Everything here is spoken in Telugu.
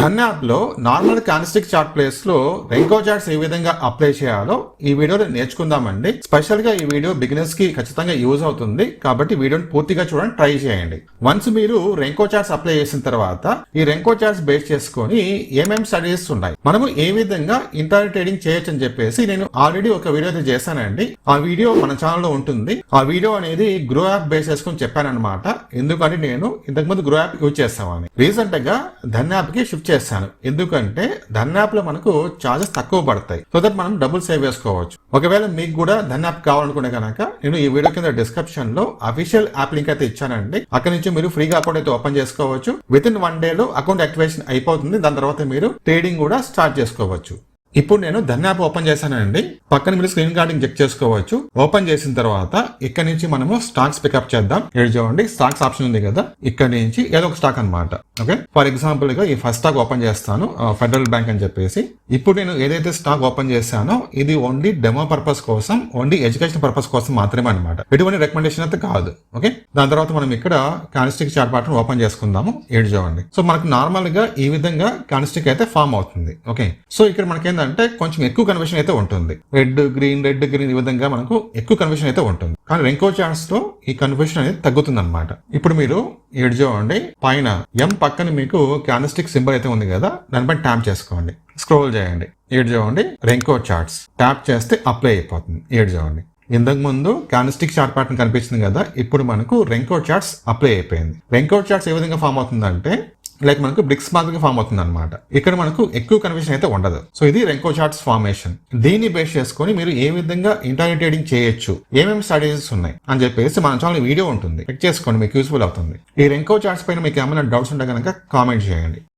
ధన్ యాప్ లో నార్మల్ క్యాండిల్స్టిక్ చార్ట్ ప్లేస్ లో రెంకో చార్ట్స్ ఏ విధంగా అప్లై చేయాలో ఈ వీడియోలో నేర్చుకుందామండి. స్పెషల్ గా ఈ వీడియో బిగినర్స్ కి ఖచ్చితంగా యూజ్ అవుతుంది కాబట్టి వీడియోని పూర్తిగా చూడండి, ట్రై చేయండి. వన్స్ మీరు రెంకో చార్ట్స్ అప్లై చేసిన తర్వాత ఈ రెంకో చార్ట్స్ బేస్ చేసుకొని ఏమేమి స్టడీస్ ఉన్నాయి, మనము ఏ విధంగా ఇంటర్ ట్రేడింగ్ చేయొచ్చు అని చెప్పేసి నేను ఆల్రెడీ ఒక వీడియో అయితే చేశానండి. ఆ వీడియో మన ఛానల్లో ఉంటుంది. ఆ వీడియో అనేది గ్రో యాప్ బేస్ చేసుకొని చెప్పానన్నమాట. ఎందుకంటే నేను ఇంతకుముందు గ్రో యాప్ యూజ్ చేస్తామని రీసెంట్ గా ధన్ యాప్ కి షిఫ్ట్ చేశాను. ఎందుకంటే ధన్ యాప్ లో మనకు చార్జెస్ తక్కువ పడతాయి, సో దట్ మనం డబ్బులు సేవ్ చేసుకోవచ్చు. ఒకవేళ మీకు కూడా ధన్ యాప్ కావాలనుకునే కనుక నేను ఈ వీడియో కింద డిస్క్రిప్షన్ లో అఫీషియల్ యాప్ లింక్ అయితే ఇచ్చానండి. అక్కడ నుంచి మీరు ఫ్రీగా అకౌంట్ అయితే ఓపెన్ చేసుకోవచ్చు. విత్ ఇన్ 1 day లో అకౌంట్ యాక్టివేషన్ అయిపోతుంది. దాని తర్వాత మీరు ట్రేడింగ్ కూడా స్టార్ట్ చేసుకోవచ్చు. ఇప్పుడు నేను ధన్ యాప్ ఓపెన్ చేశానండి. పక్కన మీరు స్క్రీన్ రికార్డింగ్ చెక్ చేసుకోవచ్చు. ఓపెన్ చేసిన తర్వాత ఇక్కడ నుంచి మనము స్టాక్స్ పికప్ చేద్దాం. ఇక్కడ చూడండి స్టాక్స్ ఆప్షన్ ఉంది కదా, ఇక్కడ నుంచి ఏదో ఒక స్టాక్ అనమాట. ఓకే, ఫర్ ఎగ్జాంపుల్ గా ఈ ఫస్ట్ స్టాక్ ఓపెన్ చేస్తాను, ఫెడరల్ బ్యాంక్ అని చెప్పేసి. ఇప్పుడు నేను ఏదైతే స్టాక్ ఓపెన్ చేశానో ఇది ఓన్లీ డెమో పర్పస్ కోసం, ఓన్లీ ఎడ్యుకేషన్ పర్పస్ కోసం మాత్రమే అనమాట. ఎటువంటి రికమెండేషన్ అయితే కాదు. ఓకే, దాని తర్వాత మనం ఇక్కడ క్యాండిల్స్టిక్ చార్ట్ ప్యాటర్న్ ఓపెన్ చేసుకుందాము. ఏడు చూడండి. సో మనకు నార్మల్ గా ఈ విధంగా క్యాండిల్స్టిక్ అయితే ఫామ్ అవుతుంది. ఓకే, సో ఇక్కడ మనకి అంటే కొంచెం ఎక్కువ కన్వర్షన్ అయితే ఉంటుంది. రెడ్ గ్రీన్ ఈ విధంగా మనకు ఎక్కువ కన్వర్షన్ అయితే ఉంటుంది. కానీ రెంకో చార్ట్స్ లో ఈ కన్వర్షన్ అనేది తగ్గుతుంది అనమాట. ఇప్పుడు మీరు ఏడు చూడండి, పైన ఎం పక్కన మీకు క్యాండిల్స్టిక్ సింబల్ అయితే ఉంది కదా, దానిపై ట్యాప్ చేసుకోండి. స్క్రోల్ చేయండి. ఏడు చూడండి రెంకో చార్ట్స్ ట్యాప్ చేస్తే అప్లై అయిపోతుంది. ఏడు చూడండి, ఇంతకు ముందు క్యాండిల్స్టిక్ చార్ట్ ప్యాటర్న్ కనిపించింది కదా, ఇప్పుడు మనకు రెంకో చార్ట్స్ అప్లై అయిపోయింది. రెంకో చార్ట్స్ ఏ విధంగా ఫామ్ అవుతుందంటే లైక్ మనకు బ్రిక్స్ మాదిరిగా ఫామ్ అవుతుంది అనమాట. ఇక్కడ మనకు ఎక్కువ కన్వర్షన్ అయితే ఉండదు. సో ఇది రెంకో చార్ట్స్ ఫార్మేషన్. దీన్ని బేస్ చేసుకొని మీరు ఏ విధంగా ఇంటర్ ట్రేడింగ్ చేయొచ్చు, ఏమేమి స్ట్రాటజీస్ ఉన్నాయి అని చెప్పేసి మన ఛానల్ వీడియో ఉంటుంది, చెక్ చేసుకోండి, మీకు యూస్ఫుల్ అవుతుంది. ఈ రెంకో చార్ట్స్ పైన మీకు ఏమైనా డౌట్స్ ఉంటే కనుక కామెంట్ చేయండి.